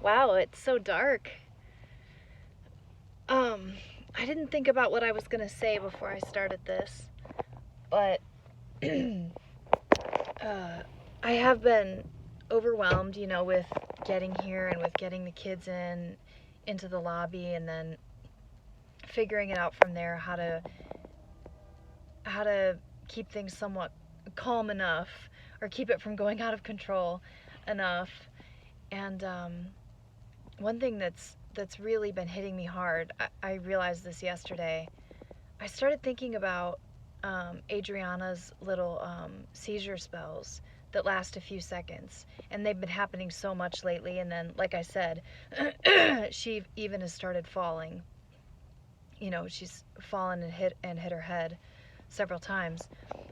Wow, it's so dark. Um, I didn't think about what I was gonna say before I started this, but I have been overwhelmed, with getting here and with getting the kids into the lobby, and then figuring it out from there how to keep things somewhat calm enough, or keep it from going out of control enough. And one thing that's really been hitting me hard, I realized this yesterday. I started thinking about Adriana's little seizure spells that last a few seconds, and they've been happening so much lately. And then, like I said, she even has started falling. She's fallen and hit her head several times.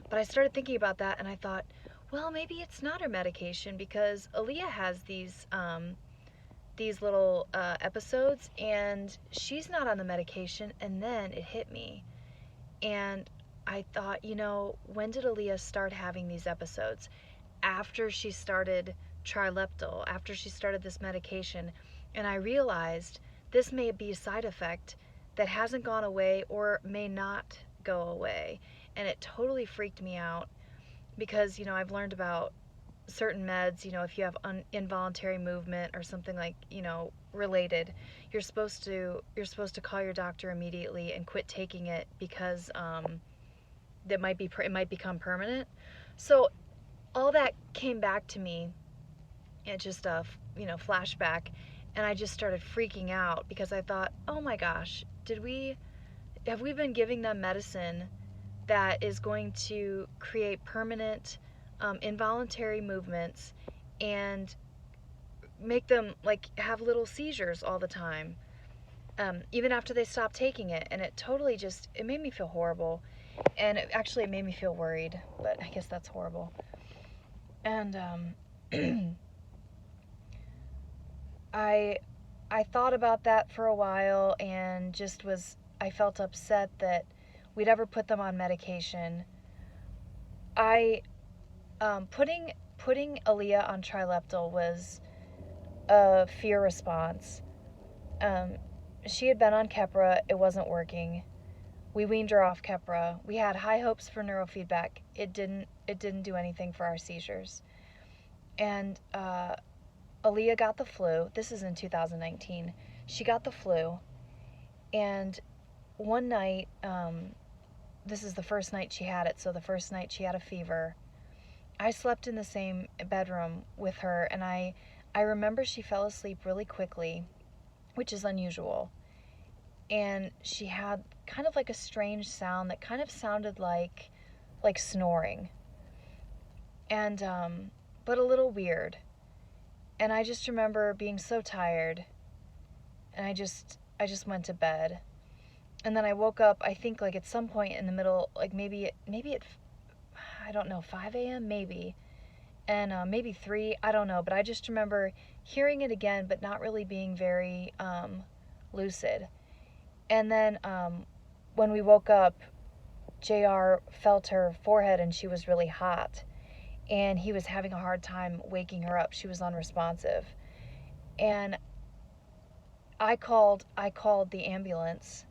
But I started thinking about that, and I thought, well, maybe it's not her medication, because Aaliyah has these little episodes, and she's not on the medication. And then it hit me, and I thought, when did Aaliyah start having these episodes? After she started Trileptal, after she started this medication. And I realized this may be a side effect that hasn't gone away or may not go away. And it totally freaked me out, because, I've learned about certain meds, if you have involuntary movement or something like, related, you're supposed to call your doctor immediately and quit taking it, because it might become permanent. So all that came back to me, and just a flashback, and I just started freaking out, because I thought, oh my gosh, have we been giving them medicine that is going to create permanent involuntary movements, and make them like have little seizures all the time, even after they stop taking it? And it made me feel horrible, and it made me feel worried, but I guess that's horrible. And I I thought about that for a while, and I felt upset that we'd ever put them on medication. I putting Aaliyah on Trileptal was a fear response. Um, she had been on Keppra, it wasn't working. We weaned her off Keppra. We had high hopes for neurofeedback. It didn't do anything for our seizures. And Aaliyah got the flu. This is in 2019. She got the flu, and one night, this is the first night she had it, so the first night she had a fever. I slept in the same bedroom with her, and I remember she fell asleep really quickly, which is unusual. And she had kind of like a strange sound that kind of sounded like snoring, and but a little weird. And I just remember being so tired, and I just went to bed. And then I woke up, I think, like at some point in the middle, like maybe at, I don't know, 5 a.m. maybe, and maybe 3, I don't know. But I just remember hearing it again, but not really being very lucid. And then when we woke up, JR felt her forehead, and she was really hot, and he was having a hard time waking her up. She was unresponsive. And I called the ambulance,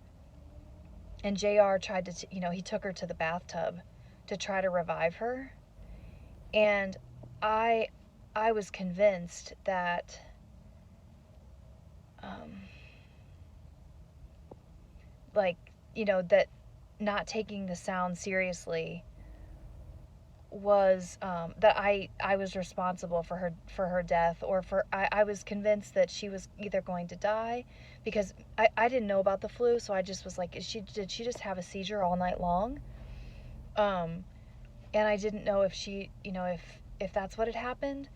and JR tried to, he took her to the bathtub to try to revive her. And I I was convinced that um, like, that not taking the sound seriously was, that I was responsible for her death, or I was convinced that she was either going to die, because I didn't know about the flu, so I just was like, did she just have a seizure all night long? Um, and I didn't know if she, if that's what had happened,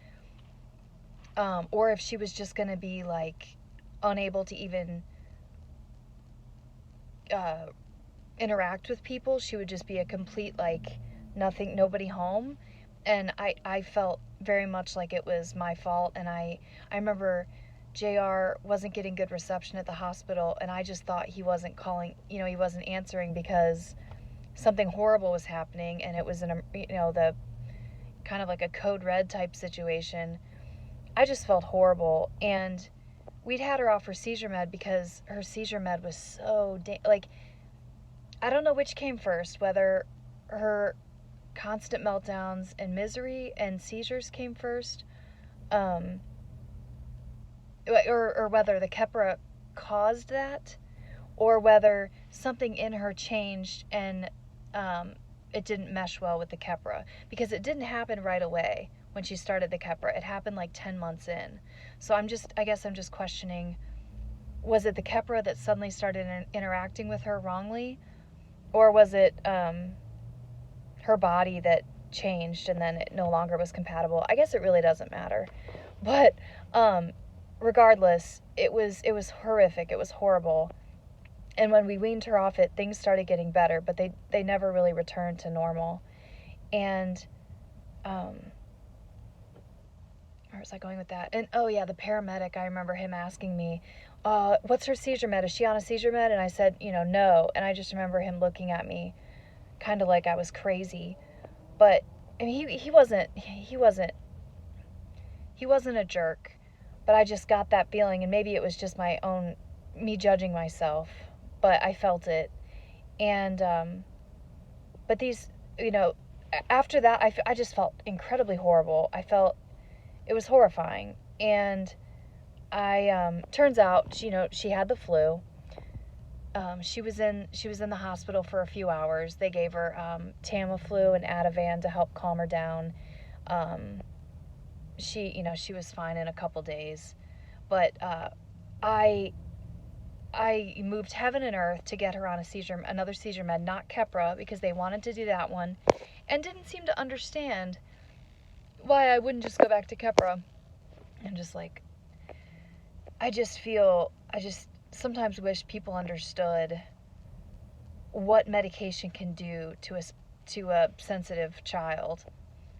or if she was just gonna be like unable to even uh, interact with people. She would just be a complete, like, nothing, nobody home. And I felt very much like it was my fault. And I remember JR wasn't getting good reception at the hospital, and I just thought he wasn't calling, he wasn't answering because something horrible was happening, and it was the kind of like a code red type situation. I just felt horrible. And we'd had her off her seizure med because her seizure med was so like, I don't know which came first, whether her constant meltdowns and misery and seizures came first, or whether the Keppra caused that, or whether something in her changed and it didn't mesh well with the Keppra, because it didn't happen right away when she started the Keppra. It happened like 10 months in. So I guess I'm just questioning, was it the Keppra that suddenly started interacting with her wrongly, or was it her body that changed and then it no longer was compatible? I guess it really doesn't matter. But regardless, it was horrific. It was horrible. And when we weaned her off it, things started getting better, but they never really returned to normal. And where was I going with that? And oh yeah, the paramedic, I remember him asking me, what's her seizure med? Is she on a seizure med? And I said, no. And I just remember him looking at me kind of like I was crazy. But I mean, he wasn't a jerk, but I just got that feeling, and maybe it was just me judging myself, but I felt it. And but these, after that, I just felt incredibly horrible. I felt it was horrifying. And turns out, she had the flu. She was in the hospital for a few hours. They gave her Tamiflu and Ativan to help calm her down. She was fine in a couple days, but I moved heaven and earth to get her on another seizure med, not Keppra, because they wanted to do that one, and didn't seem to understand why I wouldn't just go back to Keppra. And just like, I just sometimes wish people understood what medication can do to a sensitive child.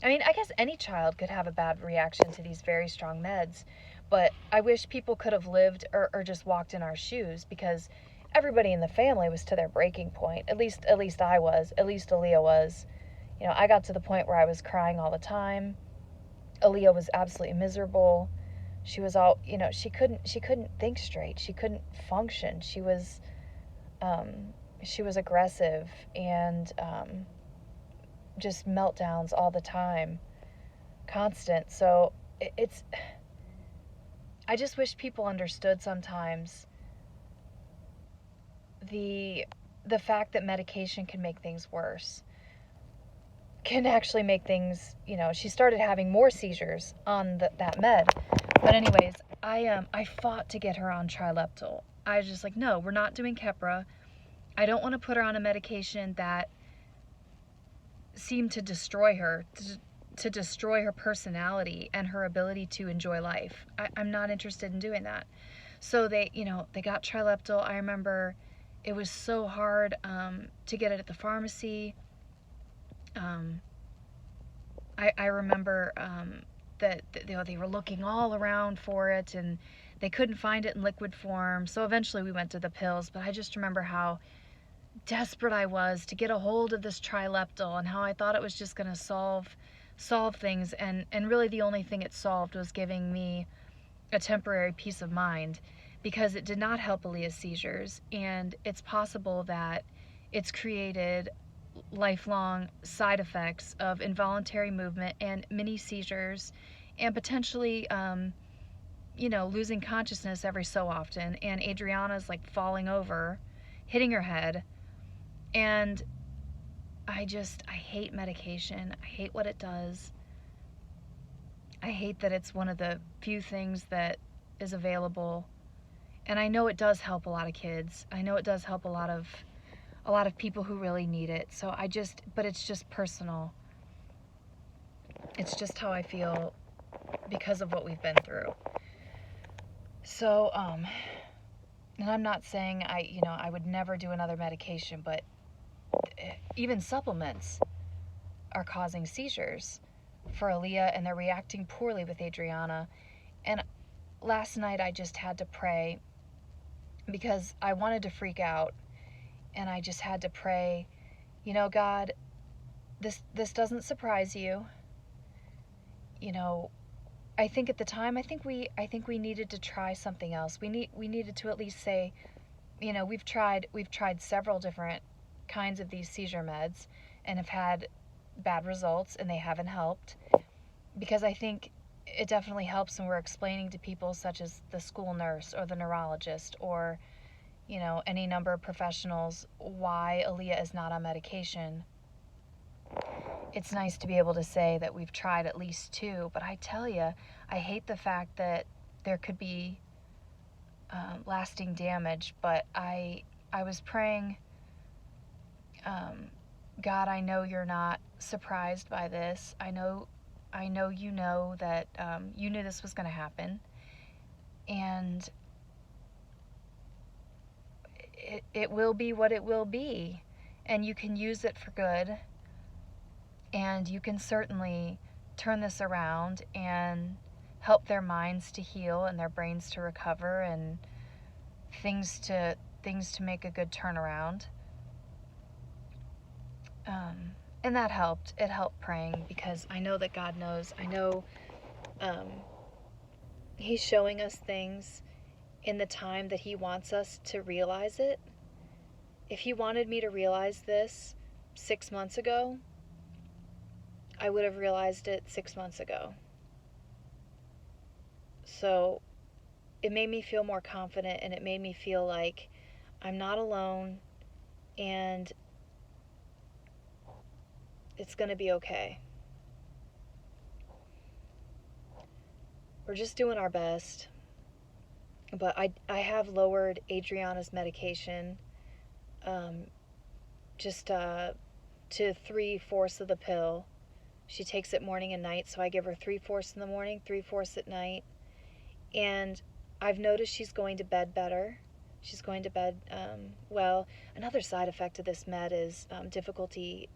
I mean, I guess any child could have a bad reaction to these very strong meds, but I wish people could have lived or just walked in our shoes, because everybody in the family was to their breaking point. At least I was. At least Aaliyah was. I got to the point where I was crying all the time. Aaliyah was absolutely miserable. She was all, she couldn't think straight. She couldn't function. She was aggressive and just meltdowns all the time, constant. So I just wish people understood sometimes the fact that medication can make things worse, can actually make things, she started having more seizures on that med. But anyways, I fought to get her on Trileptal. I was just like, no, we're not doing Keppra. I don't want to put her on a medication that seemed to destroy her, to destroy her personality and her ability to enjoy life. I'm not interested in doing that. So they got Trileptal. I remember it was so hard to get it at the pharmacy. I remember that they were looking all around for it, and they couldn't find it in liquid form. So eventually we went to the pills. But I just remember how desperate I was to get a hold of this Trileptal, and how I thought it was just going to solve things, and really the only thing it solved was giving me a temporary peace of mind, because it did not help Aaliyah's seizures, and it's possible that it's created lifelong side effects of involuntary movement and mini seizures, and potentially losing consciousness every so often. And Adriana's like falling over, hitting her head. And I hate medication. I hate what it does. I hate that it's one of the few things that is available. And I know it does help a lot of kids. I know it does help a lot of people who really need it. So but it's just personal. It's just how I feel because of what we've been through. So, and I'm not saying I would never do another medication, but even supplements are causing seizures for Aaliyah, and they're reacting poorly with Adriana. And last night I just had to pray, because I wanted to freak out, and I just had to pray, God, this doesn't surprise you. I think at the time, I think we needed to try something else. We needed to at least say, you know, we've tried several different kinds of these seizure meds and have had bad results, and they haven't helped. Because I think it definitely helps when we're explaining to people such as the school nurse or the neurologist or, you know, any number of professionals why Aaliyah is not on medication. It's nice to be able to say that we've tried at least two, but I tell you, I hate the fact that there could be lasting damage. But I was praying, God, I know you're not surprised by this. I know you know that you knew this was going to happen, and it will be what it will be, and you can use it for good, and you can certainly turn this around and help their minds to heal and their brains to recover and things to make a good turnaround. And that helped. It helped praying, because I know that God knows. I know He's showing us things in the time that He wants us to realize it. If He wanted me to realize this 6 months ago, I would have realized it 6 months ago. So it made me feel more confident, and it made me feel like I'm not alone, and it's going to be okay. We're just doing our best. But I have lowered Adriana's medication just to 3/4 of the pill. She takes it morning and night, so I give her 3/4 in the morning, 3/4 at night. And I've noticed she's going to bed better. She's going to bed well. Another side effect of this med is difficulty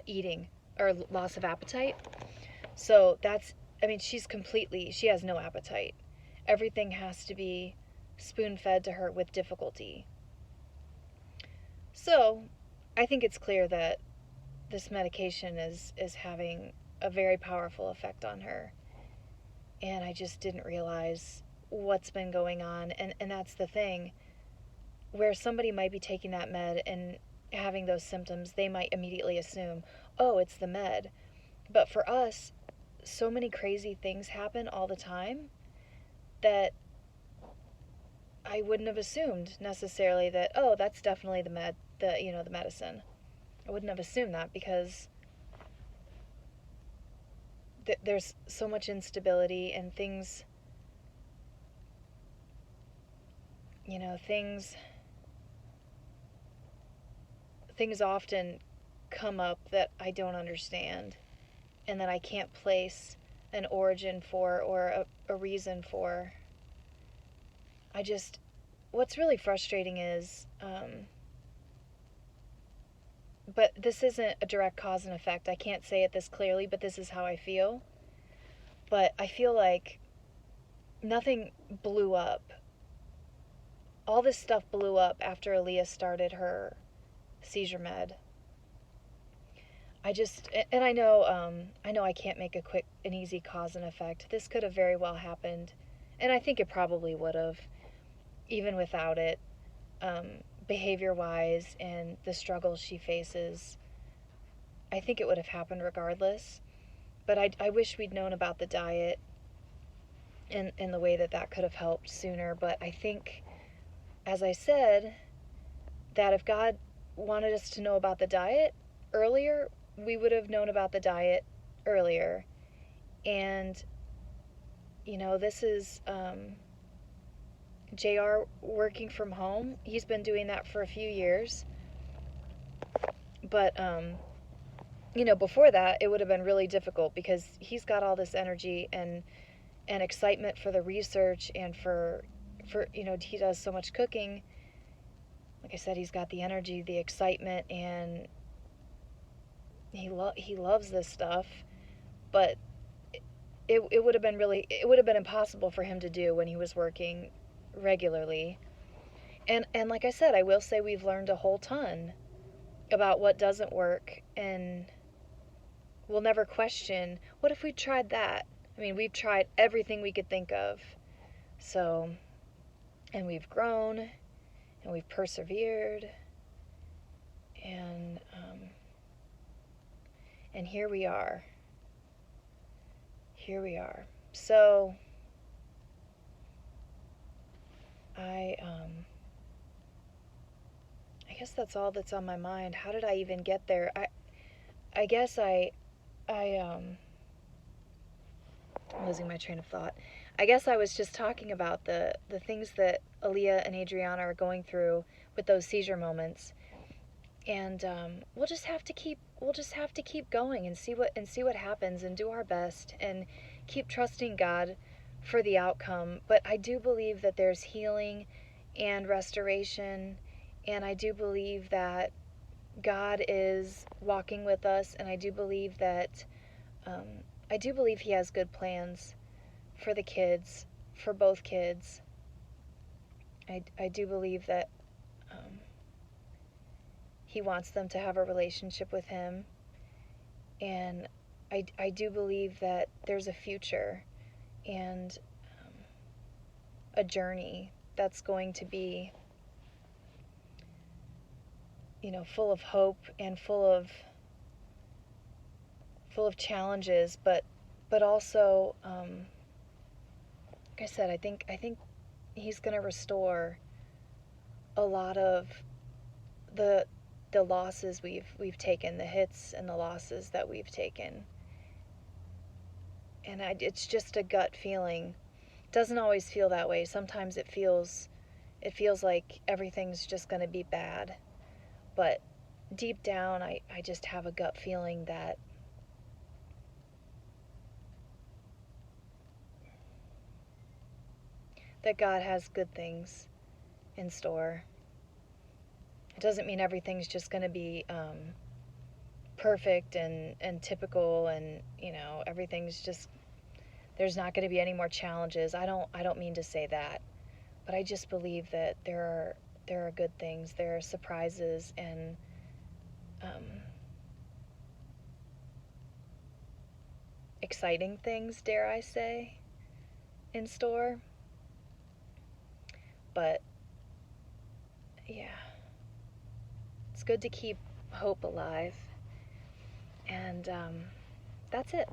eating, or loss of appetite. So that's, I mean, she has no appetite. Everything has to be spoon-fed to her with difficulty. So I think it's clear that this medication is having a very powerful effect on her. And I just didn't realize what's been going on. And that's the thing. Where somebody might be taking that med and having those symptoms, they might immediately assume, oh, it's the med. But for us, so many crazy things happen all the time that I wouldn't have assumed necessarily that, oh, that's definitely the medicine. I wouldn't have assumed that, because there's so much instability, and things often come up that I don't understand, and that I can't place an origin for or a reason for. What's really frustrating is, but this isn't a direct cause and effect. I can't say it this clearly, but this is how I feel. But I feel like nothing blew up. All this stuff blew up after Aaliyah started her seizure med. I know I can't make a quick and easy cause and effect. This could have very well happened, and I think it probably would have, even without it, behavior-wise and the struggles she faces. I think it would have happened regardless, but I wish we'd known about the diet and the way that could have helped sooner. But I think, as I said, that if God wanted us to know about the diet earlier, we would have known about the diet earlier. And, this is JR working from home. He's been doing that for a few years. But, before that, it would have been really difficult, because he's got all this energy and excitement for the research, and for he does so much cooking. Like I said, he's got the energy, the excitement, and he loves this stuff. But it would have been impossible for him to do when he was working regularly. And like I said, I will say we've learned a whole ton about what doesn't work, and we'll never question, what if we tried that? I mean, we've tried everything we could think of. So, and we've grown and we've persevered, and here we are. Here we are. So I guess that's all that's on my mind. How did I even get there? I guess I'm losing my train of thought. I guess I was just talking about the things that Aaliyah and Adriana are going through with those seizure moments, and we'll just have to keep going and see what happens, and do our best and keep trusting God for the outcome. But I do believe that there's healing and restoration, and I do believe that God is walking with us, and I do believe that He has good plans for the kids, for both kids. I do believe that He wants them to have a relationship with Him, and I do believe that there's a future and a journey that's going to be, full of hope and full of challenges, but also, like I said, I think He's going to restore a lot of the losses we've taken, the hits and the losses that we've taken. And it's just a gut feeling. It doesn't always feel that way. Sometimes it feels like everything's just going to be bad. But deep down, I just have a gut feeling that God has good things in store. It doesn't mean everything's just going to be perfect and typical, and everything's just, there's not going to be any more challenges. I don't mean to say that, but I just believe that there are good things, there are surprises, and exciting things, dare I say, in store. But yeah, it's good to keep hope alive. And that's it.